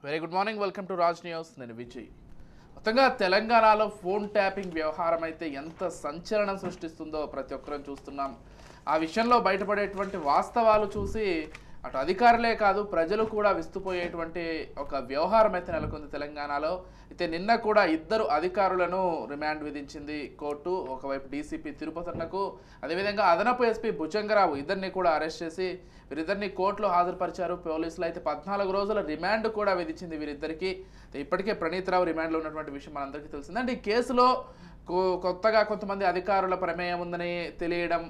Very good morning, welcome to Raj news. నేను విజయ్. మొత్తంగా తెలంగాణలో ఫోన్ ట్యాపింగ్ వ్యవహారం అయితే ఎంత సంచలనం సృష్టిస్తుందో ప్రతి ఒక్కరం చూస్తున్నాం. ఆ విషయంలో బయటపడేటువంటి వాస్తవాలు చూసి అటు అధికారులే కాదు ప్రజలు కూడా విస్తుపోయేటువంటి ఒక వ్యవహారం అయితే నెలకొంది తెలంగాణలో. అయితే నిన్న కూడా ఇద్దరు అధికారులను రిమాండ్ విధించింది కోర్టు. ఒకవైపు డీసీపీ తిరుపతన్నకు, అదేవిధంగా అదనపు ఎస్పీ భుజంగరావు, ఇద్దరిని కూడా అరెస్ట్ చేసి వీరిద్దరిని కోర్టులో హాజరుపరిచారు పోలీసులు. అయితే 14 రోజుల రిమాండ్ కూడా విధించింది వీరిద్దరికి. ఇప్పటికే ప్రణీత్ రావు రిమాండ్లో ఉన్నటువంటి విషయం మనందరికీ తెలిసింది. అంటే ఈ కేసులో కొత్తగా కొంతమంది అధికారుల ప్రమేయం ఉందని తెలియడం,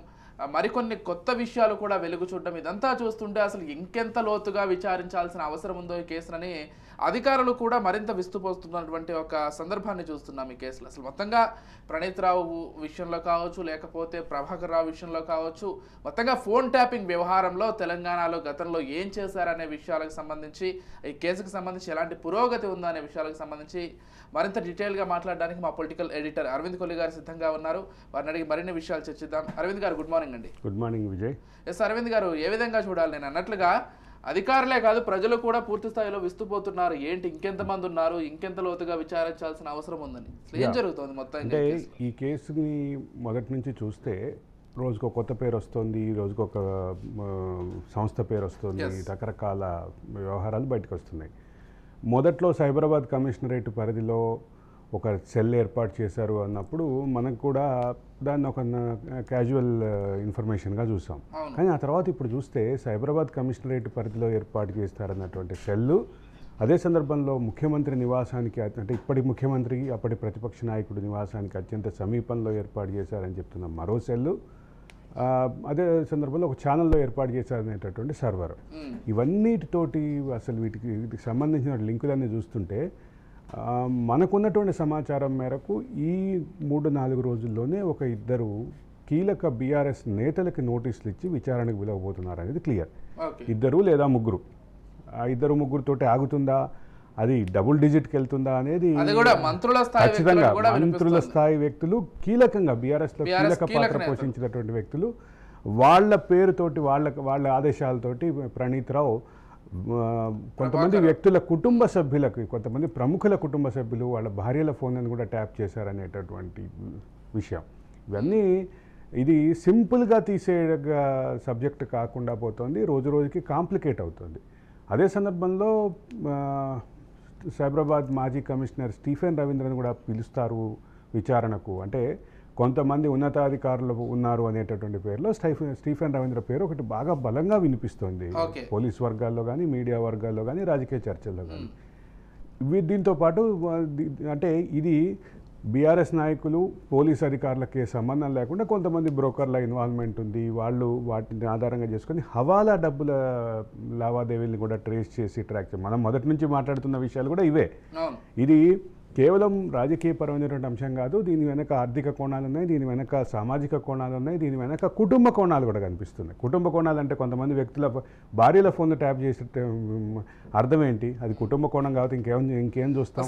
మరికొన్ని కొత్త విషయాలు కూడా వెలుగు చూడడం, ఇదంతా చూస్తుంటే అసలు ఇంకెంత లోతుగా విచారించాల్సిన అవసరం ఉందో ఈ కేసులని అధికారులు కూడా మరింత విస్తుపోతున్నటువంటి ఒక సందర్భాన్ని చూస్తున్నాం ఈ కేసులో. అసలు మొత్తంగా ప్రణీత్ రావు విషయంలో కావచ్చు, లేకపోతే ప్రభాకర్ రావు విషయంలో కావచ్చు, మొత్తంగా ఫోన్ ట్యాపింగ్ వ్యవహారంలో తెలంగాణలో గతంలో ఏం చేశారనే విషయాలకు సంబంధించి, ఈ కేసుకు సంబంధించి ఎలాంటి పురోగతి ఉందో అనే విషయాలకు సంబంధించి మరింత డీటెయిల్గా మాట్లాడడానికి మా పొలిటికల్ ఎడిటర్ అరవింద్ కొల్లి గారు సిద్ధంగా ఉన్నారు. వారిని అడిగి మరిన్ని విషయాలు చర్చిద్దాం. అరవింద్ గారు, గుడ్ మార్నింగ్ అండి. Good morning Vijay. Yes Aravind garu, ఏ విధంగా చూడాలి? నేను అన్నట్లుగా అధికారులే కాదు ప్రజలు కూడా పూర్తి స్థాయిలో విస్తుపోతున్నారు. ఏంటి, ఇంకెంతమంది ఉన్నారు, ఇంకెంత లోతుగా విచారించాల్సిన అవసరం ఉందని, ఏం జరుగుతుంది మొత్తం? అంటే ఈ కేసుని మొదటి నుంచి చూస్తే రోజుకు ఒక కొత్త పేరు వస్తుంది, రోజుకు ఒక సంస్థ పేరు వస్తుంది, రకరకాల వ్యవహారాలు బయటకు వస్తున్నాయి. మొదట్లో సైబరాబాద్ కమిషనరేట్ పరిధిలో ఒక సెల్ ఏర్పాటు చేశారు అన్నప్పుడు మనకు కూడా దాన్ని ఒక క్యాజువల్ ఇన్ఫర్మేషన్గా చూసాం. కానీ ఆ తర్వాత ఇప్పుడు చూస్తే సైబరాబాద్ కమిషనరేట్ పరిధిలో ఏర్పాటు చేస్తారన్నటువంటి సెల్లు, అదే సందర్భంలో ముఖ్యమంత్రి నివాసానికి, అంటే ఇప్పటి ముఖ్యమంత్రి అప్పటి ప్రతిపక్ష నాయకుడు నివాసానికి అత్యంత సమీపంలో ఏర్పాటు చేశారని చెప్తున్న మరో సెల్లు, అదే సందర్భంలో ఒక ఛానల్లో ఏర్పాటు చేశారనేటటువంటి సర్వర్. ఇవన్నిటితోటి అసలు వీటికి సంబంధించిన లింకులన్నీ చూస్తుంటే మనకున్నటువంటి సమాచారం మేరకు ఈ 3-4 రోజుల్లోనే ఒక ఇద్దరు కీలక బీఆర్ఎస్ నేతలకి నోటీసులు ఇచ్చి విచారణకు పిలవబోతున్నారు అనేది క్లియర్. ఇద్దరు లేదా ముగ్గురు, ఆ ఇద్దరు ముగ్గురుతోటి ఆగుతుందా, అది డబుల్ డిజిట్కి వెళ్తుందా అనేది ఖచ్చితంగా మంత్రుల స్థాయి వ్యక్తులు, కీలకంగా బీఆర్ఎస్లో కీలక పాత్ర పోషించినటువంటి వ్యక్తులు, వాళ్ళ పేరుతోటి వాళ్ళ ఆదేశాలతోటి ప్రణీత్ రావు కొంతమంది వ్యక్తుల కుటుంబ సభ్యులకు, కొంతమంది ప్రముఖుల కుటుంబ సభ్యులు వాళ్ళ భార్యల ఫోన్లను కూడా ట్యాప్ చేశారనేటటువంటి విషయం. ఇవన్నీ ఇది సింపుల్గా తీసే సబ్జెక్ట్ కాకుండా పోతుంది, రోజు రోజుకి కాంప్లికేట్ అవుతుంది. అదే సందర్భంలో సైబరాబాద్ మాజీ కమిషనర్ స్టీఫెన్ రవీంద్రను కూడా పిలుస్తారు విచారణకు. అంటే కొంతమంది ఉన్నతాధికారులు ఉన్నారు అనేటటువంటి పేరులో స్టీఫెన్ రవీంద్ర పేరు ఒకటి బాగా బలంగా వినిపిస్తోంది పోలీస్ వర్గాల్లో కానీ, మీడియా వర్గాల్లో కానీ, రాజకీయ చర్చల్లో కానీ. దీంతో పాటు అంటే ఇది బీఆర్ఎస్ నాయకులు, పోలీస్ అధికారులకి సంబంధం లేకుండా కొంతమంది బ్రోకర్ల ఇన్వాల్వ్మెంట్ ఉంది. వాళ్ళు వాటిని ఆధారంగా చేసుకొని హవాలా డబ్బుల లావాదేవీలను కూడా ట్రేస్ చేసి ట్రాక్ చేయాలి. మనం మొదటి నుంచి మాట్లాడుతున్న విషయాలు కూడా ఇవే. ఇది కేవలం రాజకీయపరమైనటువంటి అంశం కాదు, దీని వెనక ఆర్థిక కోణాలు ఉన్నాయి, దీని వెనక సామాజిక కోణాలు ఉన్నాయి, దీని వెనక కుటుంబ కోణాలు కూడా కనిపిస్తున్నాయి. కుటుంబ కోణాలు అంటే కొంతమంది వ్యక్తుల భార్యల ఫోన్లు ట్యాప్ చేసే అర్థం ఏంటి? అది కుటుంబ కోణం కాబట్టి ఇంకేం చూస్తాం?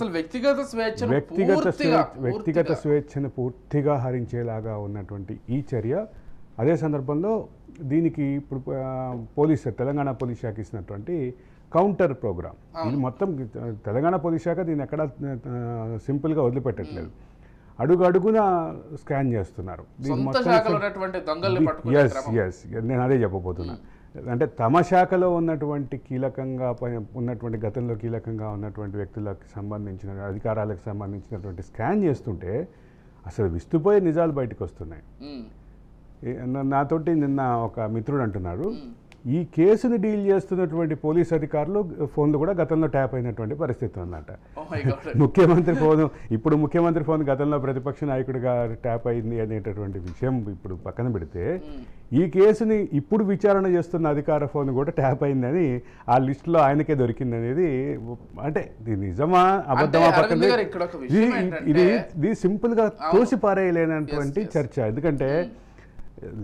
వ్యక్తిగత స్వేచ్ఛను పూర్తిగా హరించేలాగా ఉన్నటువంటి ఈ చర్య. అదే సందర్భంలో దీనికి ఇప్పుడు తెలంగాణ పోలీస్ శాఖ ఇచ్చినటువంటి కౌంటర్ ప్రోగ్రామ్, ఇది మొత్తం తెలంగాణ పోలీస్ శాఖ దీన్ని ఎక్కడ సింపుల్గా వదిలిపెట్టట్లేదు. అడుగున స్కాన్ చేస్తున్నారు. నేను అదే చెప్పబోతున్నా. అంటే తమ శాఖలో ఉన్నటువంటి కీలకంగా ఉన్నటువంటి, గతంలో కీలకంగా ఉన్నటువంటి వ్యక్తులకు సంబంధించిన, అధికారాలకు సంబంధించినటువంటి స్కాన్ చేస్తుంటే అసలు విస్తుపోయే నిజాలు బయటకు వస్తున్నాయి. నాతోటి నిన్న ఒక మిత్రుడు అంటున్నాడు, ఈ కేసును డీల్ చేస్తున్నటువంటి పోలీస్ అధికారులు ఫోన్లు కూడా గతంలో ట్యాప్ అయినటువంటి పరిస్థితి ఉందట. ముఖ్యమంత్రి ఫోను, ఇప్పుడు ముఖ్యమంత్రి ఫోన్ గతంలో ప్రతిపక్ష నాయకుడిగా ట్యాప్ అయింది అనేటటువంటి విషయం ఇప్పుడు పక్కన పెడితే, ఈ కేసుని ఇప్పుడు విచారణ చేస్తున్న అధికార ఫోన్ కూడా ట్యాప్ అయిందని ఆ లిస్టులో ఆయనకే దొరికింది అనేది, అంటే ఇది నిజమా అబద్ధమా పక్కన, ఇది సింపుల్గా తోసిపారేయలేనటువంటి చర్చ. ఎందుకంటే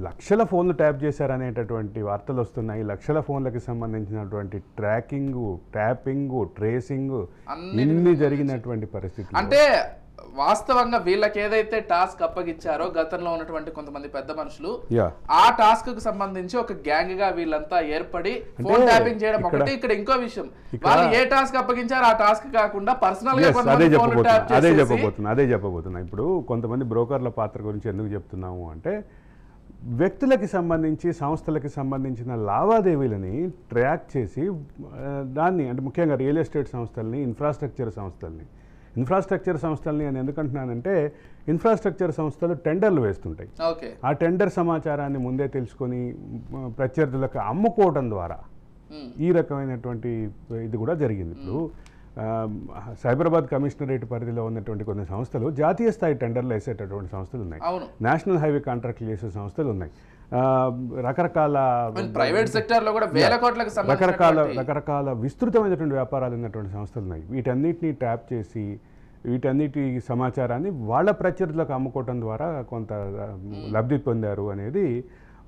లక్షల ఫోన్లు ట్యాప్ చేశారనేటటువంటి వార్తలు వస్తున్నాయి. లక్షల ఫోన్లకు సంబంధించినటువంటి ట్రాకింగ్, ట్యాపింగ్, ట్రేసింగ్ ఇన్ని జరిగినటువంటి పరిస్థితి. అంటే వాస్తవంగా వీళ్ళకి ఏదైతే టాస్క్ అప్పగిచ్చారో గతంలో ఉన్నటువంటి కొంతమంది పెద్ద మనుషులు యా ఆ టాస్క్ కు సంబంధించి ఒక గ్యాంగ్ గా వీళ్ళంతా ఏర్పడి ఫోన్ ట్యాపింగ్ చేయడం ఒకటి. ఇక్కడ ఇంకో విషయం, వాళ్ళు ఏ టాస్క్ అప్పగించారో ఆ టాస్క్ కాకుండా పర్సనల్ గా అదే చెప్పబోతున్నా. ఇప్పుడు కొంతమంది బ్రోకర్ల పాత్ర గురించి ఎందుకు చెప్తున్నాము అంటే, వ్యక్తులకి సంబంధించి సంస్థలకి సంబంధించిన లావాదేవీలని ట్రాక్ చేసి దాన్ని, అంటే ముఖ్యంగా రియల్ ఎస్టేట్ సంస్థల్ని, ఇన్ఫ్రాస్ట్రక్చర్ సంస్థల్ని అని ఎందుకంటున్నానంటే, ఇన్ఫ్రాస్ట్రక్చర్ సంస్థలు టెండర్లు వేస్తుంటాయి. ఆ టెండర్ సమాచారాన్ని ముందే తెలుసుకొని ప్రత్యర్థులకు అమ్ముకోవడం ద్వారా ఈ రకమైనటువంటి ఇది కూడా జరిగింది. ఇప్పుడు సైబరాబాద్ కమిషనరేట్ పరిధిలో ఉన్నటువంటి కొన్ని సంస్థలు జాతీయ స్థాయి టెండర్లు వేసేటటువంటి సంస్థలు ఉన్నాయి, నేషనల్ హైవే కాంట్రాక్ట్లు వేసే సంస్థలు ఉన్నాయి, రకరకాల ప్రైవేట్ సెక్టర్ లో కూడా వేల కోట్లకు రకరకాల విస్తృతమైనటువంటి వ్యాపారాలు ఉన్నటువంటి సంస్థలు ఉన్నాయి. వీటన్నిటిని ట్యాప్ చేసి వీటన్నిటి సమాచారాన్ని వాళ్ళ ప్రత్యర్థులకు అమ్ముకోవటం ద్వారా కొంత లబ్ధి పొందారు అనేది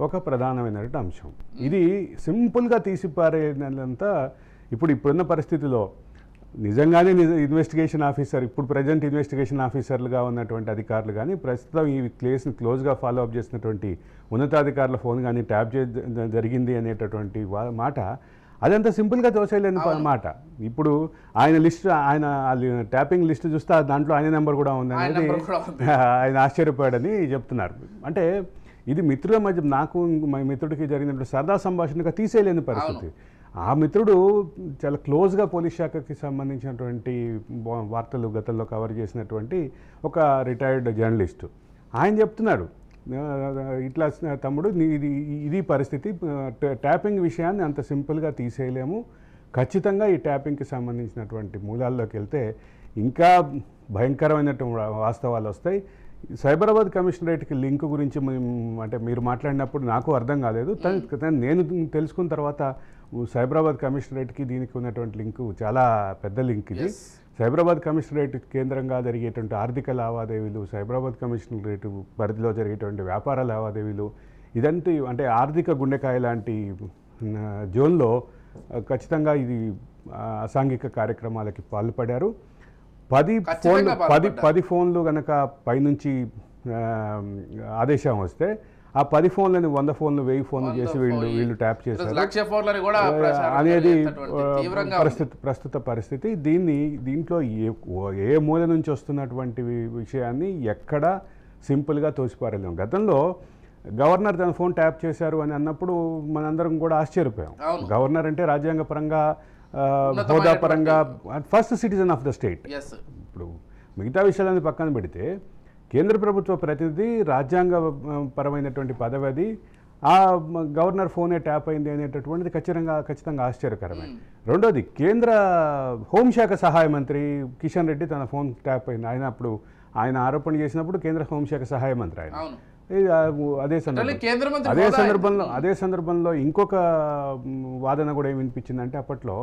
ఒక ప్రధానమైనటువంటి అంశం. ఇది సింపుల్గా తీసిపారేదంతా ఇప్పుడున్న పరిస్థితిలో నిజంగానే ఇన్వెస్టిగేషన్ ఆఫీసర్, ఇప్పుడు ప్రజెంట్ ఇన్వెస్టిగేషన్ ఆఫీసర్లుగా ఉన్నటువంటి అధికారులు కానీ, ప్రస్తుతం ఈ కేసుని క్లోజ్గా ఫాలో అప్ చేసినటువంటి ఉన్నతాధికారుల ఫోన్ కానీ ట్యాప్ జరిగింది అనేటటువంటి మాట అదంతా సింపుల్గా తోసేయలేని మాట. ఇప్పుడు ఆయన లిస్ట్, ఆయన ట్యాపింగ్ లిస్ట్ చూస్తే దాంట్లో ఆయన నెంబర్ కూడా ఉంది అనేది ఆయన ఆశ్చర్యపోయాడని చెప్తున్నారు. అంటే ఇది మిత్రుల మధ్య, నాకు మా మిత్రుడికి జరిగినటువంటి సరదా సంభాషణగా తీసేయలేని పరిస్థితి. ఆ మిత్రుడు చాలా క్లోజ్గా పోలీస్ శాఖకి సంబంధించినటువంటి వార్తలు గతంలో కవర్ చేసినటువంటి ఒక రిటైర్డ్ జర్నలిస్టు. ఆయన చెప్తున్నాడు, ఇట్లా తమ్ముడు ఇది పరిస్థితి, ట్యాపింగ్ విషయాన్ని అంత సింపుల్గా తీసేయలేము, ఖచ్చితంగా ఈ ట్యాపింగ్కి సంబంధించినటువంటి మూలాల్లోకి వెళ్తే ఇంకా భయంకరమైనటువంటి వాస్తవాలు వస్తాయి. సైబరాబాద్ కమిషనరేట్కి లింక్ గురించి అంటే మీరు మాట్లాడినప్పుడు నాకు అర్థం కాలేదు, నేను తెలుసుకున్న తర్వాత సైబరాబాద్ కమిషనరేట్కి దీనికి ఉన్నటువంటి లింకు చాలా పెద్ద లింక్ ఇది. సైబరాబాద్ కమిషనరేట్ కేంద్రంగా జరిగేటువంటి ఆర్థిక లావాదేవీలు, సైబరాబాద్ కమిషనరేట్ పరిధిలో జరిగేటువంటి వ్యాపార లావాదేవీలు, ఇదంతా అంటే ఆర్థిక గుండెకాయ లాంటి జోన్లో ఖచ్చితంగా ఇది అసాంఘిక కార్యక్రమాలకి పాల్పడారు. 10 ఫోన్లు కనుక పైనుంచి ఆదేశం వస్తే ఆ 10 ఫోన్లని 100 ఫోన్లు 1000 ఫోన్లు చేసి వీళ్ళు ట్యాప్ చేశారు అనేది ప్రస్తుత పరిస్థితి. దీంట్లో ఏ మూల నుంచి వస్తున్నటువంటి విషయాన్ని ఎక్కడ సింపుల్గా తోసిపారేలేము. గతంలో గవర్నర్ తన ఫోన్ ట్యాప్ చేశారు అని అన్నప్పుడు మనందరం కూడా ఆశ్చర్యపోయాం. గవర్నర్ అంటే రాజ్యాంగ పరంగా, హోదాపరంగా first citizen of the state. ఇప్పుడు మిగతా విషయాలని పక్కన పెడితే కేంద్ర ప్రభుత్వ ప్రతినిధి, రాజ్యాంగ పరమైనటువంటి పదవి అది, ఆ గవర్నర్ ఫోనే ట్యాప్ అయింది అనేటటువంటిది ఖచ్చితంగా ఆశ్చర్యకరమే. రెండోది, కేంద్ర హోంశాఖ సహాయ మంత్రి కిషన్ రెడ్డి తన ఫోన్ ట్యాప్ అయింది. ఆయన ఆరోపణ చేసినప్పుడు కేంద్ర హోంశాఖ సహాయ మంత్రి ఆయన. అదే సందర్భంలో ఇంకొక వాదన కూడా ఏం వినిపించిందంటే, అప్పట్లో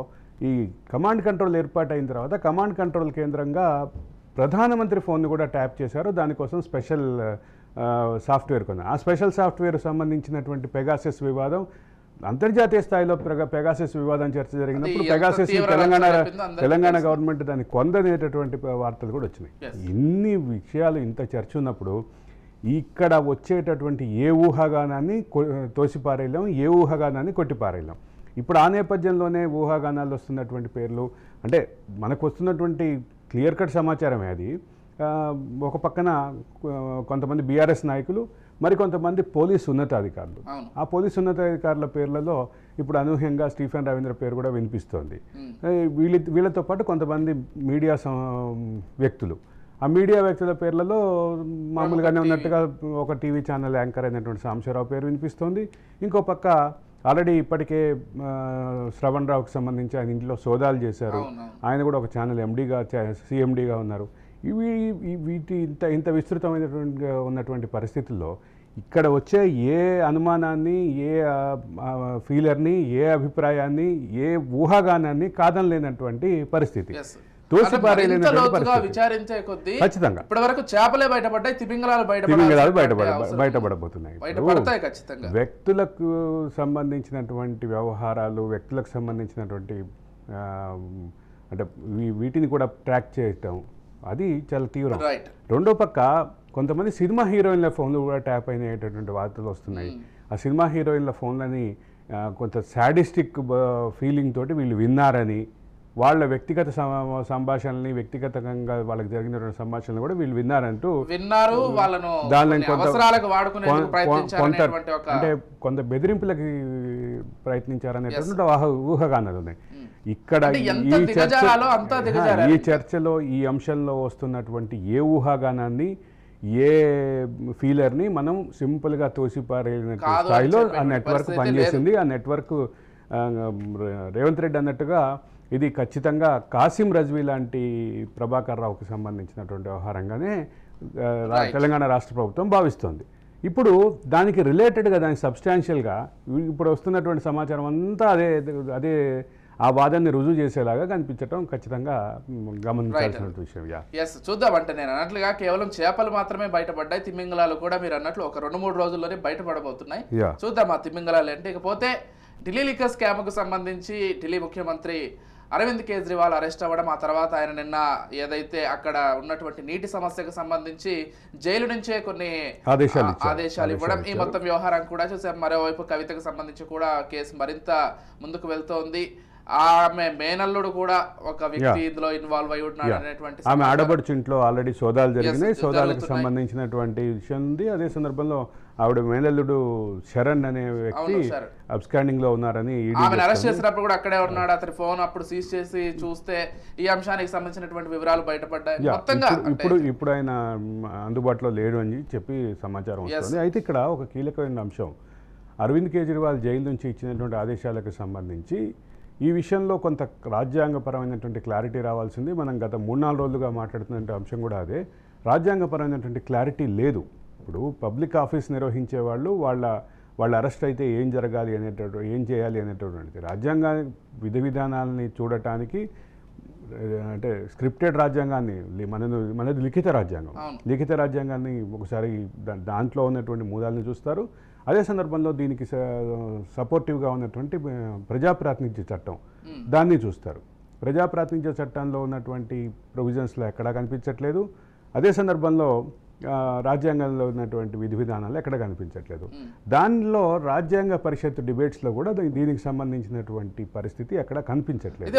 ఈ కమాండ్ కంట్రోల్ ఏర్పాటైన తర్వాత కమాండ్ కంట్రోల్ కేంద్రంగా ప్రధానమంత్రి ఫోన్ని కూడా ట్యాప్ చేశారు. దానికోసం స్పెషల్ సాఫ్ట్వేర్ కొన్నారు. ఆ స్పెషల్ సాఫ్ట్వేర్ సంబంధించినటువంటి పెగాసస్ వివాదం, అంతర్జాతీయ స్థాయిలో పెగాసస్ వివాదం చర్చ జరిగినప్పుడు పెగాసస్ తెలంగాణ గవర్నమెంట్ దాన్ని కొందనేటటువంటి వార్తలు కూడా వచ్చినాయి. ఇన్ని విషయాలు ఇంత చర్చ ఉన్నప్పుడు ఇక్కడ వచ్చేటటువంటి ఏ ఊహాగానాన్ని తోసిపారేయలేం, ఏ ఊహాగానాన్ని కొట్టిపారేయలేం. ఇప్పుడు ఆ నేపథ్యంలోనే ఊహాగానాలు వస్తున్నటువంటి పేర్లు, అంటే మనకు వస్తున్నటువంటి క్లియర్ కట్ సమాచారమే అది. ఒక పక్కన కొంతమంది బీఆర్ఎస్ నాయకులు, మరికొంతమంది పోలీసు ఉన్నతాధికారులు. ఆ పోలీసు ఉన్నతాధికారుల పేర్లలో ఇప్పుడు అనూహ్యంగా స్టీఫెన్ రవీంద్ర పేరు కూడా వినిపిస్తోంది. వీళ్ళతో పాటు కొంతమంది మీడియా వ్యక్తులు, ఆ మీడియా వ్యక్తుల పేర్లలో మామూలుగానే ఉన్నట్టుగా ఒక టీవీ ఛానల్ యాంకర్ అయినటువంటి సాంబశివరావు పేరు వినిపిస్తోంది. ఇంకో పక్క ఆల్రెడీ ఇప్పటికే శ్రవణ్ రావుకి సంబంధించి ఆయన ఇంట్లో సోదాలు చేశారు, ఆయన కూడా ఒక ఛానల్ సిఎండిగా ఉన్నారు. వీటి ఇంత విస్తృతమైనటువంటి ఉన్నటువంటి పరిస్థితుల్లో ఇక్కడ వచ్చే ఏ అనుమానాన్ని, ఏ ఫీలర్ని, ఏ అభిప్రాయాన్ని, ఏ ఊహాగానాన్ని కాదనలేనటువంటి పరిస్థితి. బయటపడబోతున్నాయి. వ్యక్తులకు సంబంధించినటువంటి వ్యవహారాలు, వ్యక్తులకు సంబంధించినటువంటి అంటే వీటిని కూడా ట్రాక్ చేయటం, అది చాలా తీవ్రం. రైట్. రెండో పక్క కొంతమంది సినిమా హీరోయిన్ల ఫోన్లు కూడా ట్యాప్ అయినటువంటి వార్తలు వస్తున్నాయి. ఆ సినిమా హీరోయిన్ల ఫోన్లని కొంత సాడిస్టిక్ ఫీలింగ్ తోటి వీళ్ళు విన్నారని, వాళ్ళ వ్యక్తిగత సంభాషణల్ని, వ్యక్తిగతంగా వాళ్ళకి జరిగినటువంటి సంభాషణలు కూడా వీళ్ళు విన్నారంటూ దానిని అంటే కొంత బెదిరింపులకి ప్రయత్నించారనేటువంటి ఊహగానాలు ఉన్నాయి. ఇక్కడ ఈ చర్చలో ఈ అంశంలో వస్తున్నటువంటి ఏ ఊహాగానాన్ని, ఏ ఫీలర్ని మనం సింపుల్గా తోసిపారేన స్థాయిలో ఆ నెట్వర్క్ పనిచేసింది. ఆ నెట్వర్క్ రేవంత్ రెడ్డి అన్నట్టుగా ఇది ఖచ్చితంగా కాసిం రజ్వీ లాంటి ప్రభాకర్ రావుకి సంబంధించినటువంటి వ్యవహారంగానే తెలంగాణ రాష్ట్ర ప్రభుత్వం భావిస్తోంది. ఇప్పుడు దానికి రిలేటెడ్గా, దానికి సబ్స్టాన్షియల్గా ఇప్పుడు వస్తున్నటువంటి సమాచారం అంతా అదే ఆ వాదాన్ని రుజువు చేసేలాగా కనిపించడం ఖచ్చితంగా గమనించాల్సిన విషయం. ఎస్, చూద్దాం. అంటే నేను అన్నట్లుగా కేవలం చేపలు మాత్రమే బయటపడ్డాయి, తిమింగలాలు కూడా మీరు అన్నట్లు ఒక 2-3 రోజుల్లోనే బయటపడబోతున్నాయి. చూద్దాం ఆ తిమింగలాలు అంటే. ఇకపోతే ఢిల్లీ లిక్కర్ స్కామ్కు సంబంధించి ఢిల్లీ ముఖ్యమంత్రి అరవింద్ కేజ్రీవాల్ అరెస్ట్ అవ్వడం, ఆ తర్వాత ఆయన నిన్న ఏదైతే అక్కడ ఉన్నటువంటి నీటి సమస్యకు సంబంధించి జైలు నుంచే కొన్ని ఆదేశాలు ఇవ్వడం, ఈ మొత్తం వ్యవహారం కూడా చూసాం. మరోవైపు కవితకు సంబంధించి కూడా కేసు మరింత ముందుకు వెళ్తోంది. ఆమె మేనల్లుడు కూడా ఒక వ్యక్తి ఇందులో ఇన్వాల్వ్ అయి ఉన్నాడు అనేటువంటి, ఆమె ఆడబడుచు ఇంట్లో ఆల్రెడీ సోదాలు జరిగినాయి, సోదాలకు సంబంధించినటువంటి విషయం ఉంది. అదే సందర్భంలో ఆవిడ మేనల్లుడు శరణ్ అనే వ్యక్తి అబ్స్కాండింగ్ లో ఉన్నారని ఆమెను అరెస్ట్ చేసినప్పుడు కూడా అక్కడే ఉన్నాడు. అతని ఫోన్ అప్పుడు సీజ్ చేసి చూస్తే ఈ అంశానికి సంబంధించినటువంటి వివరాలు బయటపడ్డాయి. మొత్తంగా ఇప్పుడు ఆయన అందుబాటులో లేడు అని చెప్పి సమాచారం వస్తుంది. అయితే ఇక్కడ ఒక కీలకమైన అంశం, అరవింద్ కేజ్రీవాల్ జైలు నుంచి ఇచ్చినటువంటి ఆదేశాలకు సంబంధించి ఈ విషయంలో కొంత రాజ్యాంగపరమైనటువంటి క్లారిటీ రావాల్సింది. మనం గత 3-4 రోజులుగా మాట్లాడుతున్న అంశం కూడా అదే. రాజ్యాంగపరమైనటువంటి క్లారిటీ లేదు. ఇప్పుడు పబ్లిక్ ఆఫీస్ నిర్వహించే వాళ్ళు వాళ్ళ అరెస్ట్ అయితే ఏం జరగాలి ఏం చేయాలి అనేటటువంటిది రాజ్యాంగ విధి విధానాలని చూడటానికి, అంటే స్క్రిప్టెడ్ రాజ్యాంగాన్ని, మనది లిఖిత రాజ్యాంగాన్ని ఒకసారి దాంట్లో ఉన్నటువంటి మూలాలను చూస్తారు. అదే సందర్భంలో దీనికి సపోర్టివ్గా ఉన్నటువంటి ప్రజాప్రాతినిధ్య చట్టం దాన్ని చూస్తారు. ప్రజాప్రాతినిధ్య చట్టంలో ఉన్నటువంటి ప్రొవిజన్స్లో ఎక్కడా కనిపించట్లేదు. అదే సందర్భంలో రాజ్యాంగంలో ఉన్నటువంటి విధి విధానాలు ఎక్కడ కనిపించట్లేదు. దానిలో రాజ్యాంగ పరిషత్ డిబేట్స్లో కూడా దీనికి సంబంధించినటువంటి పరిస్థితి ఎక్కడ కనిపించట్లేదు.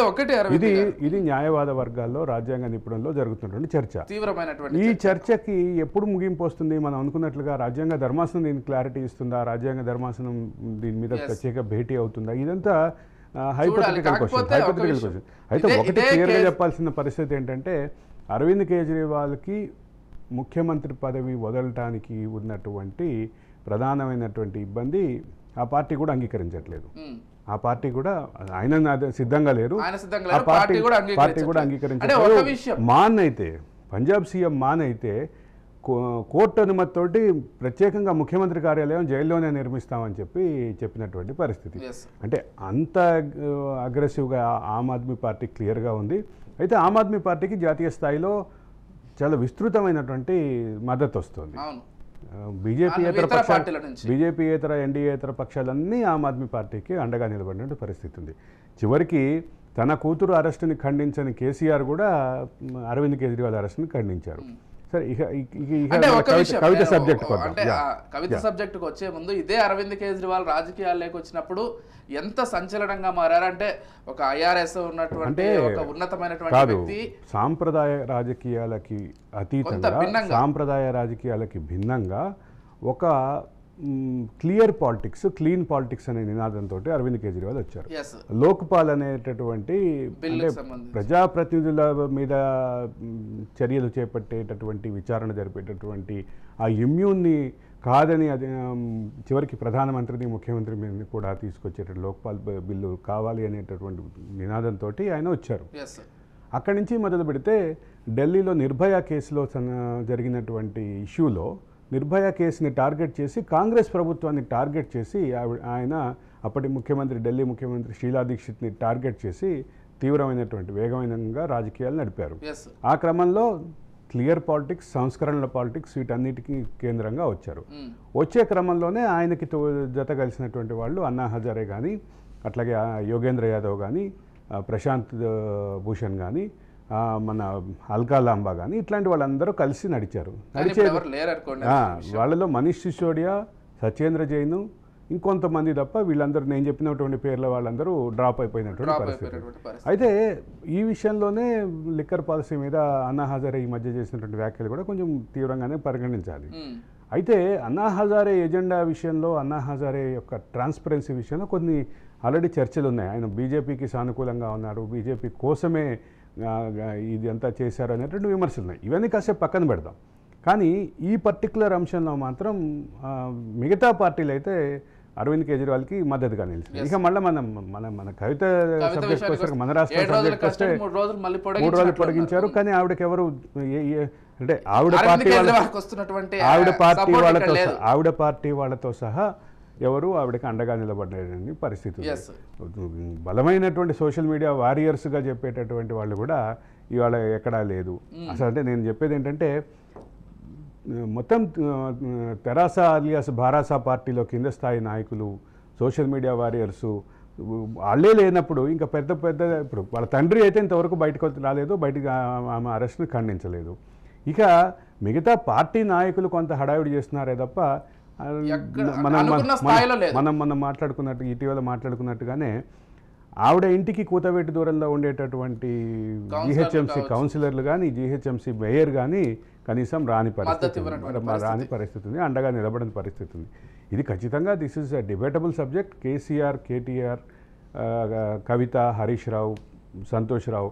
ఇది న్యాయవాద వర్గాల్లో, రాజ్యాంగ నిపుణుల్లో జరుగుతున్నటువంటి చర్చ. ఈ చర్చకి ఎప్పుడు ముగింపు వస్తుంది? మనం అనుకున్నట్లుగా రాజ్యాంగ ధర్మాసనం దీనికి క్లారిటీ ఇస్తుందా? రాజ్యాంగ ధర్మాసనం దీని మీద ప్రత్యేక భేటీ అవుతుందా? ఇదంతా హైపోథెటికల్ క్వశ్చన్. అయితే ఒకటి క్లియర్గా చెప్పాల్సిన పరిస్థితి ఏంటంటే, అరవింద్ కేజ్రీవాల్కి ముఖ్యమంత్రి పదవి వదలటానికి ఉన్నటువంటి ప్రధానమైనటువంటి ఇబ్బంది ఆ పార్టీ కూడా అంగీకరించట్లేదు. ఆ పార్టీ కూడా ఆయన సిద్ధంగా లేరు. ఆ పార్టీ కూడా అంగీకరించట్లేదు. మాన్ అయితే, పంజాబ్ సీఎం మాన్ అయితే కోర్టు అనుమతితోటి ప్రత్యేకంగా ముఖ్యమంత్రి కార్యాలయం జైల్లోనే నిర్మిస్తామని చెప్పినటువంటి పరిస్థితి. అంటే అంత అగ్రెసివ్గా ఆమ్ ఆద్మీ పార్టీ క్లియర్గా ఉంది. అయితే ఆమ్ ఆద్మీ పార్టీకి జాతీయ స్థాయిలో చాలా విస్తృతమైనటువంటి మద్దతు వస్తుంది. బీజేపీయేతర ఎన్డీఏతర పక్షాలన్నీ ఆమ్ ఆద్మీ పార్టీకి అండగా నిలబడిన పరిస్థితి ఉంది. చివరికి తన కూతురు అరెస్టుని ఖండించని కేసీఆర్ కూడా అరవింద్ కేజ్రీవాల్ అరెస్టుని ఖండించారు. సరే, కవిత సబ్జెక్టుకు వచ్చే ముందు ఇదే అరవింద్ కేజ్రీవాల్ రాజకీయాల్లోకి వచ్చినప్పుడు ఎంత సంచలనంగా మారారంటే, ఒక ఐఆర్ఎస్ ఉన్నటువంటి ఒక ఉన్నతమైనటువంటి వ్యక్తి సాంప్రదాయ రాజకీయాలకి అతీతంగా, సాంప్రదాయ రాజకీయాలకి భిన్నంగా ఒక క్లియర్ పాలిటిక్స్, క్లీన్ పాలిటిక్స్ అనే నినాదంతో అరవింద్ కేజ్రీవాల్ వచ్చారు. లోక్పాల్ అనేటటువంటి ప్రజాప్రతినిధుల మీద చర్యలు చేపట్టేటటువంటి, విచారణ జరిపేటటువంటి ఆ ఇమ్యూన్ని కాదని, అది చివరికి ప్రధానమంత్రిని, ముఖ్యమంత్రి మీద కూడా తీసుకొచ్చేటటువంటి లోక్పాల్ బిల్లు కావాలి అనేటటువంటి నినాదంతో ఆయన వచ్చారు. అక్కడి నుంచి మొదలు పెడితే ఢిల్లీలో నిర్భయ కేసులో జరిగినటువంటి ఇష్యూలో నిర్భయ కేసుని టార్గెట్ చేసి, కాంగ్రెస్ ప్రభుత్వాన్ని టార్గెట్ చేసి, ఆయన అప్పటి ముఖ్యమంత్రి, ఢిల్లీ ముఖ్యమంత్రి షీలా దీక్షిత్ని టార్గెట్ చేసి తీవ్రమైనటువంటి వేగమైనగా రాజకీయాలు నడిపారు. ఆ క్రమంలో క్లియర్ పాలిటిక్స్, సంస్కరణల పాలిటిక్స్ వీటన్నిటికీ కేంద్రంగా వచ్చారు. వచ్చే క్రమంలోనే ఆయనకి జత కలిసినటువంటి వాళ్ళు అన్నా హజారే కానీ, అట్లాగే యోగేంద్ర యాదవ్ కానీ, ప్రశాంత్ భూషణ్ కానీ, మన అల్కాలాంబా కానీ ఇట్లాంటి వాళ్ళందరూ కలిసి నడిచారు. వాళ్ళలో మనీష్ సిసోడియా, సత్యేంద్ర జైన్, ఇంకొంతమంది తప్ప వీళ్ళందరూ నేను చెప్పినటువంటి పేర్ల వాళ్ళందరూ డ్రాప్ అయిపోయినటువంటి పరిస్థితి. అయితే ఈ విషయంలోనే లిక్కర్ పాలసీ మీద అన్నా హజారే ఈ మధ్య చేసినటువంటి వ్యాఖ్యలు కూడా కొంచెం తీవ్రంగానే పరిగణించాలి. అయితే అన్నా హజారే ఎజెండా విషయంలో, అన్నా హజారే యొక్క ట్రాన్స్పరెన్సీ విషయంలో కొన్ని ఆల్రెడీ చర్చలు ఉన్నాయి. ఆయన బీజేపీకి సానుకూలంగా ఉన్నారు, బీజేపీ కోసమే ఇది అంతా చేశారు అనేటువంటి విమర్శలు ఉన్నాయి. ఇవన్నీ కాసేపు పక్కన పెడదాం. కానీ ఈ పర్టికులర్ అంశంలో మాత్రం మిగతా పార్టీలు అయితే అరవింద్ కేజ్రీవాల్కి మద్దతుగా నిలిచింది. ఇక మళ్ళీ మన కవిత సబ్జెక్ట్ వస్తే, మన రాష్ట్ర సబ్జెక్ట్ వస్తే 3 రోజులు పొడిగించారు. కానీ ఆవిడకి ఎవరు అంటే ఆవిడ పార్టీ వాళ్ళతో సహా ఎవరు ఆవిడకి అండగా నిలబడలేని పరిస్థితి. బలమైనటువంటి సోషల్ మీడియా వారియర్స్గా చెప్పేటటువంటి వాళ్ళు కూడా ఇవాళ ఎక్కడా లేదు అసలు. అంటే నేను చెప్పేది ఏంటంటే, మొత్తం తెరాస అలియాస్ భారాసా పార్టీలో కింద స్థాయి నాయకులు, సోషల్ మీడియా వారియర్సు వాళ్ళే లేనప్పుడు ఇంకా పెద్ద ఇప్పుడు వాళ్ళ తండ్రి అయితే ఇంతవరకు బయటకు రాలేదు, బయటకు ఆమె అరెస్ట్ని ఖండించలేదు. ఇక మిగతా పార్టీ నాయకులు కొంత హడావిడి చేస్తున్నారే తప్ప, మనం మాట్లాడుకున్నట్టు ఇటీవల మాట్లాడుకున్నట్టుగానే ఆవిడ ఇంటికి కూతవేటి దూరంలో ఉండేటటువంటి జీహెచ్ఎంసీ కౌన్సిలర్లు కానీ, జీహెచ్ఎంసీ మేయర్ కానీ కనీసం రాని పరిస్థితి ఉంది, అండగా నిలబడిన పరిస్థితి ఉంది. ఇది ఖచ్చితంగా this is a debatable subject. KCR, KTR, Kavitha, Harish Rao, Santosh Rao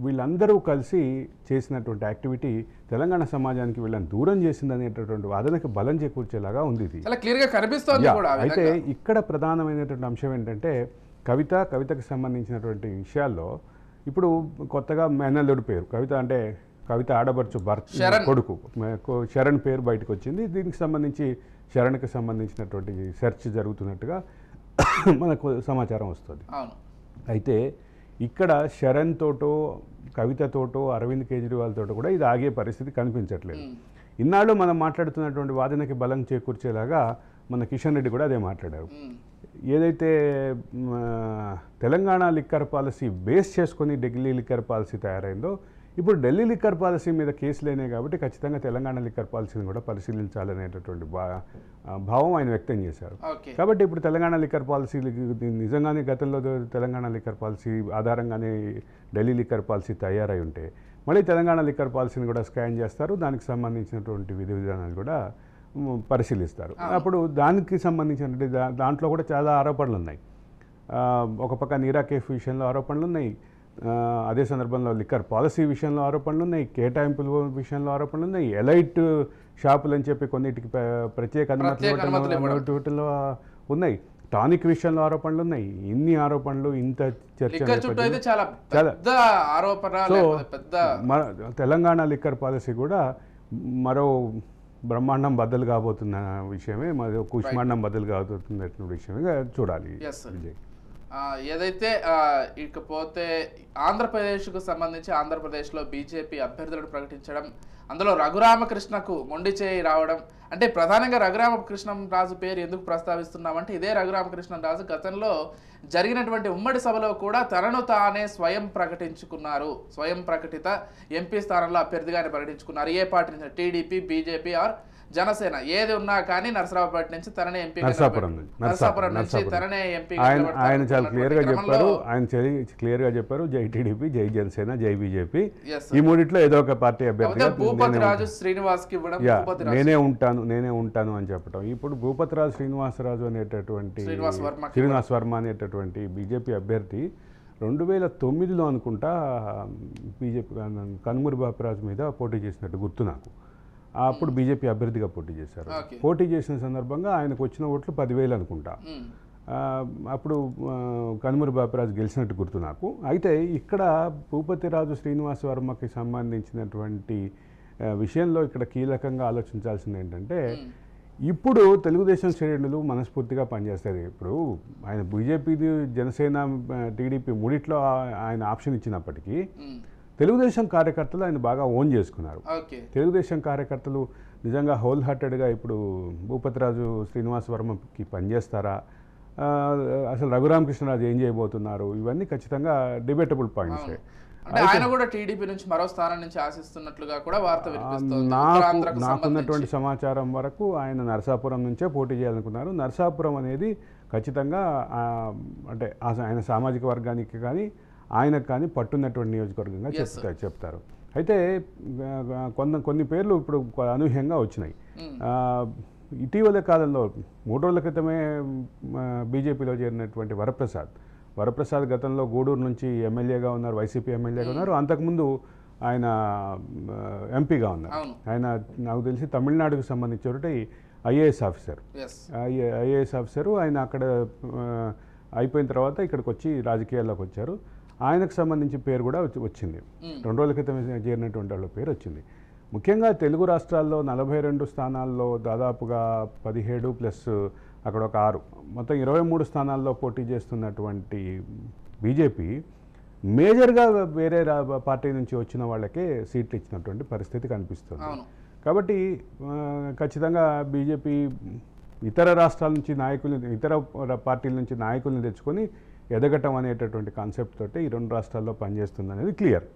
వీళ్ళందరూ కలిసి చేసినటువంటి యాక్టివిటీ తెలంగాణ సమాజానికి వీళ్ళని దూరం చేసిందనేటటువంటి వాదనకు బలం చేకూర్చేలాగా ఉంది ఇది. అయితే ఇక్కడ ప్రధానమైనటువంటి అంశం ఏంటంటే, కవితకు సంబంధించినటువంటి విషయాల్లో ఇప్పుడు కొత్తగా మేనల్లుడి పేరు కవిత, అంటే కవిత ఆడబడుచు కొడుకు శరణ్ పేరు బయటకు వచ్చింది. దీనికి సంబంధించి శరణ్కి సంబంధించినటువంటి సెర్చ్ జరుగుతున్నట్టుగా మనకు సమాచారం వస్తుంది. అయితే ఇక్కడ శరణ్ తోటో, కవితతోటో, అరవింద్ కేజ్రీవాల్ తోటో కూడా ఇది ఆగే పరిస్థితి కనిపించట్లేదు. ఇన్నాళ్ళు మనం మాట్లాడుతున్నటువంటి వాదనకి బలం చేకూర్చేలాగా మన కిషన్ రెడ్డి కూడా అదే మాట్లాడారు. ఏదైతే తెలంగాణ లిక్కర్ పాలసీ బేస్ చేసుకొని ఢిల్లీ లిక్కర్ పాలసీ తయారైందో, ఇప్పుడు ఢిల్లీ లిక్కర్ పాలసీ మీద కేసులేనే కాబట్టి ఖచ్చితంగా తెలంగాణ లిక్కర్ పాలసీని కూడా పరిశీలించాలనేటటువంటి భావం ఆయన వ్యక్తం చేశారు. కాబట్టి ఇప్పుడు తెలంగాణ లిక్కర్ పాలసీ నిజంగానే గతంలో తెలంగాణ లిక్కర్ పాలసీ ఆధారంగానే ఢిల్లీ లిక్కర్ పాలసీ తయారై ఉంటే మళ్ళీ తెలంగాణ లిక్కర్ పాలసీని కూడా స్కాన్ చేస్తారు, దానికి సంబంధించినటువంటి విధి విధానాలు కూడా పరిశీలిస్తారు. అప్పుడు దానికి సంబంధించినటువంటి దాంట్లో కూడా చాలా ఆరోపణలు ఉన్నాయి. ఒక పక్క నీరా కేఫ్ విషయంలో ఆరోపణలు ఉన్నాయి, అదే సందర్భంలో లిక్కర్ పాలసీ విషయంలో ఆరోపణలు ఉన్నాయి, కేటాయింపుల విషయంలో ఆరోపణలు ఉన్నాయి, ఎలైట్ షాపులు అని చెప్పి కొన్నిటికి ప్రత్యేక అనుమతులు ఉన్నాయి, టానిక్ విషయంలో ఆరోపణలు ఉన్నాయి. ఇన్ని ఆరోపణలు, ఇంత చర్చ, తెలంగాణ లిక్కర్ పాలసీ కూడా మరో బ్రహ్మాండం బద్దలు కాబోతున్న విషయమే, మరో కుష్మాండం బద్దలు కాబోతున్న విషయమే చూడాలి. ఏదైతే ఇకపోతే ఆంధ్రప్రదేశ్కు సంబంధించి ఆంధ్రప్రదేశ్లో బీజేపీ అభ్యర్థులను ప్రకటించడం, అందులో రఘురామకృష్ణకు మొండి చేయి రావడం, అంటే ప్రధానంగా రఘురామకృష్ణరాజు పేరు ఎందుకు ప్రస్తావిస్తున్నామంటే, ఇదే రఘురామకృష్ణరాజు గతంలో జరిగినటువంటి ఉమ్మడి సభలో కూడా తనను తానే స్వయం ప్రకటిత ఎంపీ స్థానంలో అభ్యర్థిగానే ప్రకటించుకున్నారు. ఏ పార్టీ నుంచి, టీడీపీ, బీజేపీ ఆర్ జనసేన ఏది ఉన్నా కానీ నరసరావుపేట నుంచి తననే ఎంపీ, నరసాపురం నుంచి తననే ఎంపీ. ఆయన చాలా క్లియర్గా చెప్పారు, జై టీడీపీ, జై జనసేన, జై బీజేపీ, ఈ మూడిట్లో ఏదో ఒక పార్టీ అభ్యర్థి భూపతిరాజు శ్రీనివాస్ కి ఇవ్వడం, నేనే ఉంటాను అని చెప్పడం. ఇప్పుడు భూపతిరాజు శ్రీనివాసరాజు అనేటటువంటి శ్రీనివాస్ వర్మ అనేటటువంటి బీజేపీ అభ్యర్థి 2009లో అనుకుంటా బీజేపీ కనుమూరి బాపిరాజు మీద పోటీ చేసినట్టు గుర్తు నాకు. అప్పుడు బీజేపీ అభ్యర్థిగా పోటీ చేశారు. పోటీ చేసిన సందర్భంగా ఆయనకు వచ్చిన ఓట్లు 10,000 అనుకుంటా. అప్పుడు కనుమూరి బాపిరాజు గెలిచినట్టు గుర్తు నాకు. అయితే ఇక్కడ భూపతిరాజు శ్రీనివాస్ వర్మకి సంబంధించినటువంటి విషయంలో ఇక్కడ కీలకంగా ఆలోచించాల్సింది ఏంటంటే, ఇప్పుడు తెలుగుదేశం శ్రేణులు మనస్ఫూర్తిగా పనిచేస్తుంది. ఇప్పుడు ఆయన బీజేపీ, జనసేన, టీడీపీ మూడిట్లో ఆయన ఆప్షన్ ఇచ్చినప్పటికీ తెలుగుదేశం కార్యకర్తలు ఆయన బాగా ఓన్ చేసుకున్నారు. తెలుగుదేశం కార్యకర్తలు నిజంగా హోల్ హార్టెడ్గా ఇప్పుడు భూపతిరాజు శ్రీనివాస్ వర్మకి పనిచేస్తారా, అసలు రఘురామకృష్ణరాజు ఏం చేయబోతున్నారు, ఇవన్నీ ఖచ్చితంగా డిబేటబుల్ పాయింట్సే. అంటే ఆయన కూడా టీడీపీ నుంచి మరో స్థానం నుంచి ఆశిస్తున్నట్లుగా కూడా వార్త వినిపిస్తోంది. నాకున్నటువంటి సమాచారం వరకు ఆయన నరసాపురం నుంచే పోటీ చేయాలనుకున్నారు. నరసాపురం అనేది ఖచ్చితంగా అంటే ఆయన సామాజిక వర్గానికి కానీ ఆయనకు కానీ పట్టున్నటువంటి నియోజకవర్గంగా చెప్తారు. అయితే కొన్ని పేర్లు ఇప్పుడు అనూహ్యంగా వచ్చినాయి. ఇటీవల కాలంలో 3 రోజుల క్రితమే బీజేపీలో చేరినటువంటి వరప్రసాద్ గతంలో గూడూరు నుంచి ఎమ్మెల్యేగా ఉన్నారు, వైసీపీ ఎమ్మెల్యేగా ఉన్నారు. అంతకుముందు ఆయన ఎంపీగా ఉన్నారు. ఆయన నాకు తెలిసి తమిళనాడుకు సంబంధించిన ఐఏఎస్ ఆఫీసరు. ఆయన అక్కడ అయిపోయిన తర్వాత ఇక్కడికి వచ్చి రాజకీయాల్లోకి వచ్చారు. ఆయనకు సంబంధించి పేరు కూడా వచ్చింది. 2 రోజుల క్రితం చేరినటువంటి వాళ్ళ పేరు వచ్చింది. ముఖ్యంగా తెలుగు రాష్ట్రాల్లో 42 స్థానాల్లో దాదాపుగా 17 ప్లస్ అక్కడ ఒక 6 మొత్తం 23 స్థానాల్లో పోటీ చేస్తున్నటువంటి బీజేపీ మేజర్గా వేరే పార్టీ నుంచి వచ్చిన వాళ్ళకే సీట్లు ఇచ్చినటువంటి పరిస్థితి కనిపిస్తుంది. కాబట్టి ఖచ్చితంగా బీజేపీ ఇతర రాష్ట్రాల నుంచి ఇతర పార్టీల నుంచి నాయకుల్ని తెచ్చుకొని ఎదగటం అనేటటువంటి కాన్సెప్ట్ తోటి ఈ 2 రాష్ట్రాల్లో పనిచేస్తుంది అనేది క్లియర్.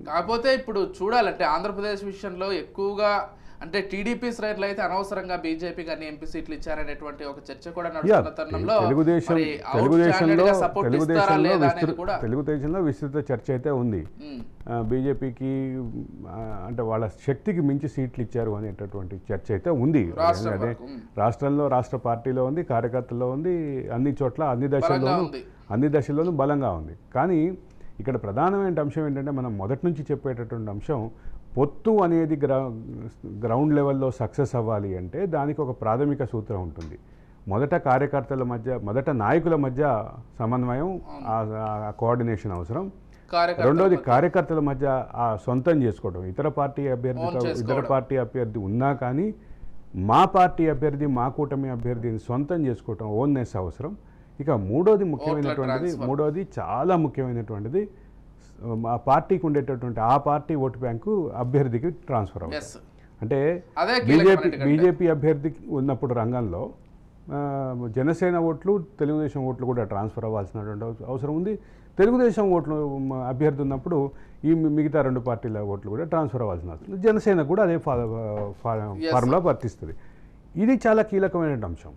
కాకపోతే ఇప్పుడు చూడాలంటే ఆంధ్రప్రదేశ్ విషయంలో ఎక్కువగా అంటే టీడీపీ శ్రేణులు అయితే అనవసరంగా బీజేపీకి అన్ని ఎంపీ సీట్లు ఇచ్చారనేటువంటి ఒక చర్చ కూడా నడుస్తున్న తరుణంలో తెలుగుదేశంలో విస్తృత చర్చ అయితే ఉంది. బీజేపీకి అంటే వాళ్ళ శక్తికి మించి సీట్లు ఇచ్చారు అనేటటువంటి చర్చ అయితే ఉంది. అదే రాష్ట్రంలో రాష్ట్ర పార్టీలో ఉంది, కార్యకర్తల్లో ఉంది, అన్ని చోట్ల అన్ని దశల్లోనూ బలంగా ఉంది. కానీ ఇక్కడ ప్రధానమైన అంశం ఏంటంటే మనం మొదటి నుంచి చెప్పేటటువంటి అంశం పొత్తు అనేది గ్రౌండ్ లెవెల్లో సక్సెస్ అవ్వాలి అంటే దానికి ఒక ప్రాథమిక సూత్రం ఉంటుంది. మొదట కార్యకర్తల మధ్య, మొదట నాయకుల మధ్య సమన్వయం, కోఆర్డినేషన్ అవసరం. రెండోది కార్యకర్తల మధ్య ఆ సొంతం చేసుకోవడం. ఇతర పార్టీ అభ్యర్థి ఉన్నా కానీ మా పార్టీ అభ్యర్థి, మా కూటమి అభ్యర్థిని సొంతం చేసుకోవటం, ఓన్నెస్ అవసరం. ఇక మూడోది చాలా ముఖ్యమైనటువంటిది ఆ పార్టీకి ఉండేటటువంటి ఆ పార్టీ ఓటు బ్యాంకు అభ్యర్థికి ట్రాన్స్ఫర్ అవ్వాలి. అంటే బీజేపీ అభ్యర్థి ఉన్నప్పుడు రంగంలో జనసేన ఓట్లు, తెలుగుదేశం ఓట్లు కూడా ట్రాన్స్ఫర్ అవ్వాల్సినటువంటి అవసరం ఉంది. తెలుగుదేశం ఓట్లు అభ్యర్థి ఉన్నప్పుడు ఈ మిగతా 2 పార్టీల ఓట్లు కూడా ట్రాన్స్ఫర్ అవ్వాల్సిన అవసరం. జనసేన కూడా అదే ఫార్ములా వర్తిస్తుంది. ఇది చాలా కీలకమైన అంశం.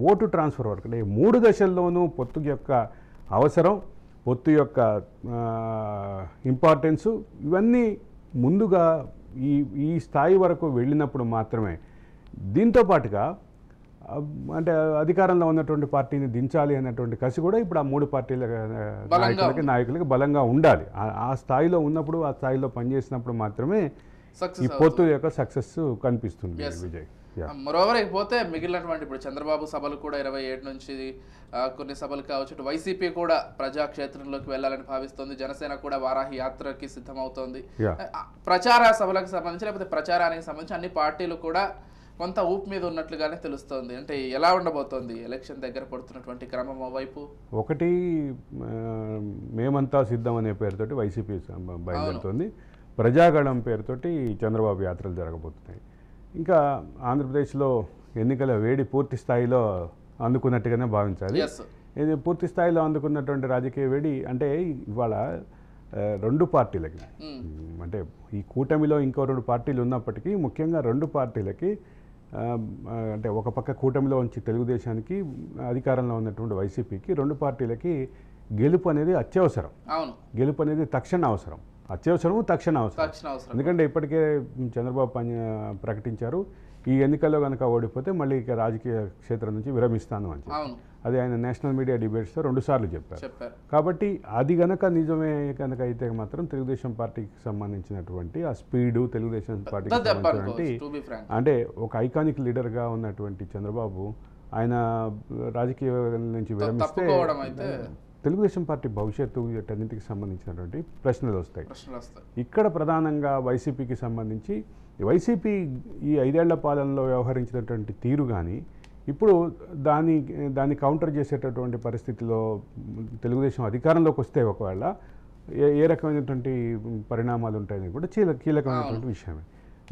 ఓటు ట్రాన్స్ఫర్ వరకు అంటే 3 దశల్లోనూ పొత్తు యొక్క అవసరం, పొత్తు యొక్క ఇంపార్టెన్సు ఇవన్నీ ముందుగా ఈ స్థాయి వరకు వెళ్ళినప్పుడు మాత్రమే దీంతో పాటుగా అంటే అధికారంలో ఉన్నటువంటి పార్టీని దించాలి అనేటువంటి కసి కూడా ఇప్పుడు ఆ 3 పార్టీల నాయకులకి బలంగా ఉండాలి. ఆ స్థాయిలో ఉన్నప్పుడు, ఆ స్థాయిలో పనిచేసినప్పుడు మాత్రమే ఈ పొత్తు యొక్క సక్సెస్ కనిపిస్తుంది. విజయ్ మరోవర్ అయిపోతే మిగిలినటువంటి ఇప్పుడు చంద్రబాబు సభలు కూడా 27 నుంచి కొన్ని సభలు కావచ్చు. వైసీపీ కూడా ప్రజాక్షేత్రంలోకి వెళ్ళాలని భావిస్తోంది. జనసేన కూడా వారాహి యాత్రకి సిద్ధమవుతోంది. ప్రచార సభలకు సంబంధించి లేకపోతే ప్రచారానికి సంబంధించి అన్ని పార్టీలు కూడా కొంత ఊపు మీద ఉన్నట్లుగానే తెలుస్తోంది. అంటే ఎలా ఉండబోతోంది ఎలక్షన్ దగ్గర పడుతున్నటువంటి క్రమం? వైపు ఒకటి మేమంతా సిద్ధం అనే పేరుతోటి వైసీపీ బయలుదేరుతోంది. ప్రజాగళం పేరుతోటి చంద్రబాబు యాత్రలు జరగబోతున్నాయి. ఇంకా ఆంధ్రప్రదేశ్లో ఎన్నికల వేడి పూర్తి స్థాయిలో అందుకున్నట్టుగానే భావించాలి. ఇది పూర్తి స్థాయిలో అందుకున్నటువంటి రాజకీయ వేడి అంటే ఇవాళ 2 పార్టీలకి అంటే ఈ కూటమిలో ఇంకో 2 పార్టీలు ఉన్నప్పటికీ ముఖ్యంగా 2 పార్టీలకి అంటే ఒక పక్క కూటమిలో ఉంచి తెలుగుదేశానికి, అధికారంలో ఉన్నటువంటి వైసీపీకి 2 పార్టీలకి గెలుపు అనేది అత్యవసరం. గెలుపు అనేది తక్షణ అవసరం. తక్షణ అవసరం. ఎందుకంటే ఇప్పటికే చంద్రబాబు ప్రకటించారు ఈ ఎన్నికల్లో కనుక ఓడిపోతే మళ్ళీ ఇక రాజకీయ క్షేత్రం నుంచి విరమిస్తాను అని చెప్పి. అది ఆయన నేషనల్ మీడియా డిబేట్స్లో 2 సార్లు చెప్పారు. కాబట్టి అది గనక నిజమే కనుక అయితే మాత్రం తెలుగుదేశం పార్టీకి సంబంధించినటువంటి ఆ స్పీడు, తెలుగుదేశం పార్టీకి సంబంధించినటువంటి అంటే ఒక ఐకానిక్ లీడర్గా ఉన్నటువంటి చంద్రబాబు ఆయన రాజకీయ నుంచి విరమిస్తే తెలుగుదేశం పార్టీ భవిష్యత్తు వీటన్నింటికి సంబంధించినటువంటి ప్రశ్నలు వస్తాయి. ఇక్కడ ప్రధానంగా వైసీపీకి సంబంధించి వైసీపీ ఈ 5 ఏళ్ల పాలనలో వ్యవహరించినటువంటి తీరు కానీ ఇప్పుడు దాన్ని కౌంటర్ చేసేటటువంటి పరిస్థితిలో తెలుగుదేశం అధికారంలోకి వస్తే ఒకవేళ ఏ రకమైనటువంటి పరిణామాలు ఉంటాయని కూడా కీలకమైనటువంటి విషయమే.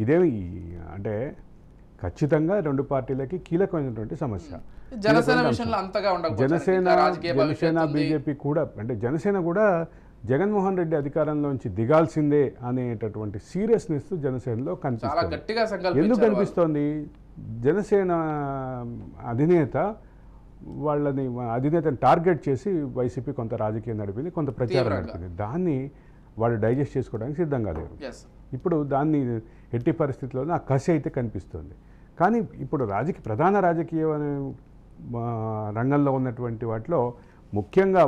ఇదేమి అంటే ఖచ్చితంగా 2 పార్టీలకి కీలకమైనటువంటి సమస్య. జనసేన బీజేపీ కూడా అంటే జనసేన కూడా జగన్మోహన్ రెడ్డి అధికారంలోంచి దిగాల్సిందే అనేటటువంటి సీరియస్నెస్ జనసేనలో చాలా కనిపిస్తుంది. గట్టిగా ఎందుకు సంకల్పించారు వాళ్ళు. కనిపిస్తోంది? జనసేన అధినేత వాళ్ళని అధినేతను టార్గెట్ చేసి వైసీపీ కొంత రాజకీయం నడిపింది, కొంత ప్రచారం తీవ్రంగా. నడిపింది. దాన్ని వాళ్ళు డైజెస్ట్ చేసుకోవడానికి సిద్ధంగా లేరు. Yes. ఇప్పుడు దాన్ని ఎట్టి పరిస్థితుల్లోనే ఆ కసి అయితే కనిపిస్తుంది. కానీ ఇప్పుడు ప్రధాన రాజకీయ రంగంలో ఉన్నటువంటి వాటిలో ముఖ్యంగా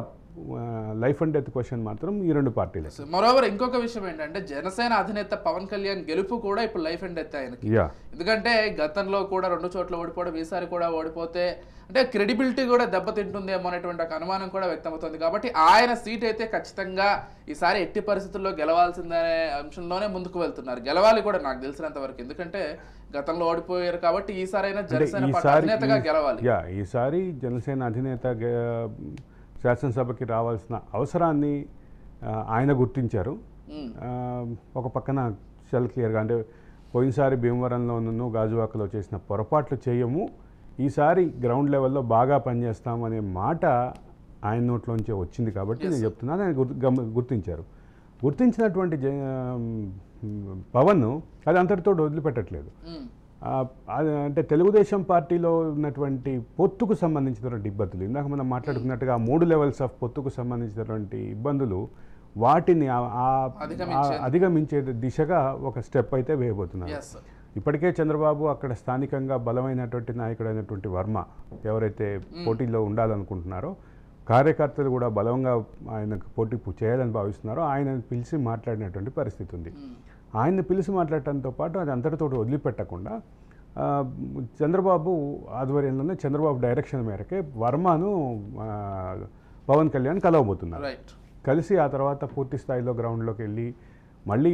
లైఫ్ అండ్ డెత్ క్వశ్చన్ మాత్రం ఈ రెండు పార్టీలే. మరోవర్ ఇంకొక విషయం ఏంటంటే జనసేన అధినేత పవన్ కళ్యాణ్ గెలుపు కూడా ఇప్పుడు లైఫ్ అండ్ డెత్ ఆయనకి. ఎందుకంటే గతంలో కూడా 2 చోట్ల ఓడిపోవడం, ఈసారి కూడా ఓడిపోతే అంటే క్రెడిబిలిటీ కూడా దెబ్బతింటుందేమో అనేటువంటి ఒక అనుమానం కూడా వ్యక్తమవుతుంది. కాబట్టి ఆయన సీట్ అయితే ఖచ్చితంగా ఈసారి ఎట్టి పరిస్థితుల్లో గెలవాల్సిందనే అంశంలోనే ముందుకు వెళ్తున్నారు. గెలవాలి కూడా నాకు తెలిసినంత వరకు. ఎందుకంటే గతంలో ఓడిపోయారు కాబట్టి ఈసారైనా జనసేన అధినేతగా గెలవాలి. ఈసారి జనసేన అధినేత శాసనసభకి రావాల్సిన అవసరాన్ని ఆయన గుర్తించారు. ఒక పక్కన చాలా క్లియర్గా, అంటే పోయినసారి భీమవరంలోనూ గాజువాకలో చేసిన పొరపాట్లు చేయము, ఈసారి గ్రౌండ్ లెవెల్లో బాగా పనిచేస్తామనే మాట ఆయన నోట్లోంచే వచ్చింది. కాబట్టి నేను చెప్తున్నాను, ఆయన గుర్తించారు. గుర్తించినటువంటి పవన్ అది అంతటితో వదిలిపెట్టట్లేదు. అంటే తెలుగుదేశం పార్టీలో ఉన్నటువంటి పొత్తుకు సంబంధించినటువంటి ఇబ్బందులు, ఇందాక మనం మాట్లాడుకున్నట్టుగా 3 లెవెల్స్ ఆఫ్ పొత్తుకు సంబంధించినటువంటి ఇబ్బందులు, వాటిని అధిగమించే దిశగా ఒక స్టెప్ అయితే వేయబోతున్నారు. ఇప్పటికే చంద్రబాబు అక్కడ స్థానికంగా బలమైనటువంటి నాయకుడైనటువంటి వర్మ ఎవరైతే పోటీలో ఉండాలనుకుంటున్నారో, కార్యకర్తలు కూడా బలంగా ఆయనకు పోటీ చేయాలని భావిస్తున్నారో ఆయనను పిలిచి మాట్లాడినటువంటి పరిస్థితి ఉంది. ఆయన్ని పిలిచి మాట్లాడటంతో పాటు అది అంతటితో వదిలిపెట్టకుండా చంద్రబాబు ఆధ్వర్యంలోనే, చంద్రబాబు డైరెక్షన్ మేరకే వర్మను పవన్ కళ్యాణ్ కలవబోతున్నారు. కలిసి ఆ తర్వాత పూర్తి స్థాయిలో గ్రౌండ్లోకి వెళ్ళి మళ్ళీ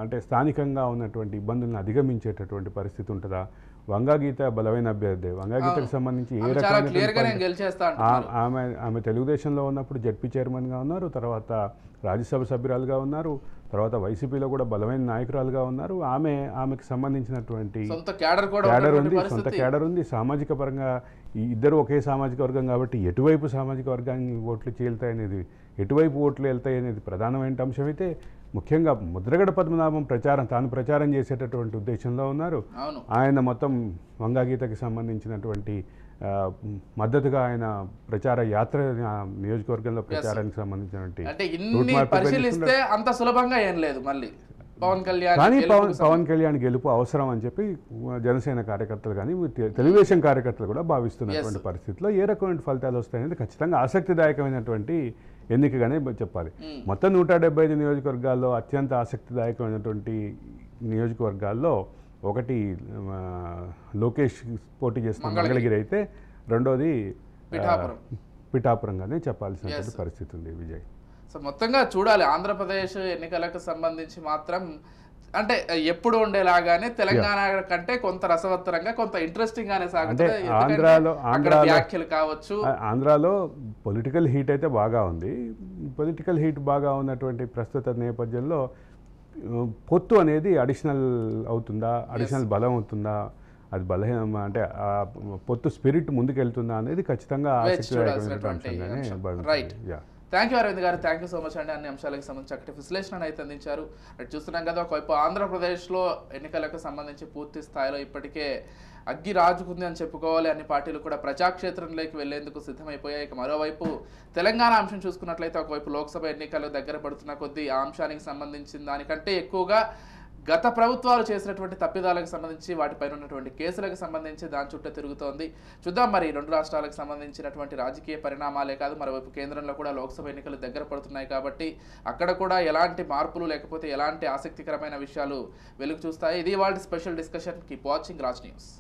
అంటే స్థానికంగా ఉన్నటువంటి ఇబ్బందులను అధిగమించేటటువంటి పరిస్థితి ఉంటుందా? వంగాగీత బలమైన అభ్యర్థి. వంగాగీతకు సంబంధించి ఏ రకమైన ఆమె తెలుగుదేశంలో ఉన్నప్పుడు జడ్పీ చైర్మన్గా ఉన్నారు, తర్వాత రాజ్యసభ సభ్యురాలుగా ఉన్నారు, తర్వాత వైసీపీలో కూడా బలమైన నాయకురాలుగా ఉన్నారు. ఆమెకు సంబంధించినటువంటి సొంత క్యాడర్ ఉంది. సామాజిక పరంగా ఇద్దరు ఒకే సామాజిక వర్గం కాబట్టి ఎటువైపు సామాజిక వర్గానికి ఓట్లు చీలుతాయనేది, ఎటువైపు ఓట్లు వెళ్తాయి అనేది ప్రధానమైన అంశం. అయితే ముఖ్యంగా ముద్రగడ పద్మనాభం తాను ప్రచారం చేసేటటువంటి ఉద్దేశంలో ఉన్నారు. ఆయన మొత్తం వంగాగీతకి సంబంధించినటువంటి మద్దతుగా ఆయన ప్రచార యాత్ర నియోజకవర్గంలో ప్రచారానికి సంబంధించినటువంటి కానీ పవన్ కళ్యాణ్ గెలుపు అవసరం అని చెప్పి జనసేన కార్యకర్తలు కానీ తెలుగుదేశం కార్యకర్తలు కూడా భావిస్తున్నటువంటి పరిస్థితిలో ఏ రకమైన ఫలితాలు వస్తాయనేది ఖచ్చితంగా ఆసక్తిదాయకమైనటువంటి ఎన్నికగానే చెప్పాలి. మొత్తం 175 నియోజకవర్గాల్లో అత్యంత ఆసక్తిదాయకమైనటువంటి నియోజకవర్గాల్లో ఒకటి లోకేష్ పోటీ చేస్తున్న మంగళగిరి అయితే, రెండోది పిఠాపురంగానే చెప్పాల్సినటువంటి పరిస్థితి ఉంది. విజయ్, సో మొత్తంగా చూడాలి ఆంధ్రప్రదేశ్ ఎన్నికలకు సంబంధించి మాత్రం అంటే ఎప్పుడు ఉండేలాగానే తెలంగాణ కంటే కొంత రసవత్తరంగా, కొంత ఇంట్రెస్టింగ్ గానే సాగుతుంది. వ్యాఖ్యలు కావచ్చు. ఆంధ్రాలో పొలిటికల్ హీట్ అయితే బాగా ఉంది. పొలిటికల్ హీట్ బాగా ఉన్నటువంటి ప్రస్తుత నేపథ్యంలో పొత్తు అనేది అడిషనల్ అవుతుందా, అడిషనల్ బలం అవుతుందా, అది బలహీనం అంటే ఆ పొత్తు స్పిరిట్ ముందుకెళ్తుందా అనేది ఖచ్చితంగా ఆసక్తిదాయకమైనటువంటి అంశంగానే భావించాలి. థ్యాంక్ యూ అరవింద్ గారు, థ్యాంక్ యూ సో మచ్ అండి. అన్ని అంశాలకు సంబంధించి చక్కటి విశ్లేషణ అయితే అందించారు. అటు చూస్తున్నాం కదా, ఒకవైపు ఆంధ్రప్రదేశ్లో ఎన్నికలకు సంబంధించి పూర్తి స్థాయిలో ఇప్పటికే అగ్గి రాజుకుంది అని చెప్పుకోవాలి. అన్ని పార్టీలు కూడా ప్రజాక్షేత్రంలోకి వెళ్లేందుకు సిద్ధమైపోయాయి. ఇక మరోవైపు తెలంగాణ అంశం చూసుకున్నట్లయితే, ఒకవైపు లోక్సభ ఎన్నికలు దగ్గర పడుతున్న కొద్దీ ఆ అంశానికి సంబంధించిన దానికంటే ఎక్కువగా గత ప్రభుత్వాలు చేసినటువంటి తప్పిదాలకు సంబంధించి, వాటిపైన ఉన్నటువంటి కేసులకు సంబంధించి దాని చుట్టూ తిరుగుతోంది. చూద్దాం మరి 2 రాష్ట్రాలకు సంబంధించినటువంటి రాజకీయ పరిణామాలే కాదు, మరోవైపు కేంద్రంలో కూడా లోక్సభ ఎన్నికలు దగ్గర పడుతున్నాయి కాబట్టి అక్కడ కూడా ఎలాంటి మార్పులు లేకపోతే ఎలాంటి ఆసక్తికరమైన విషయాలు వెలుగు చూస్తాయి. ఇది వాళ్ళ special discussion. Keep watching Raj news.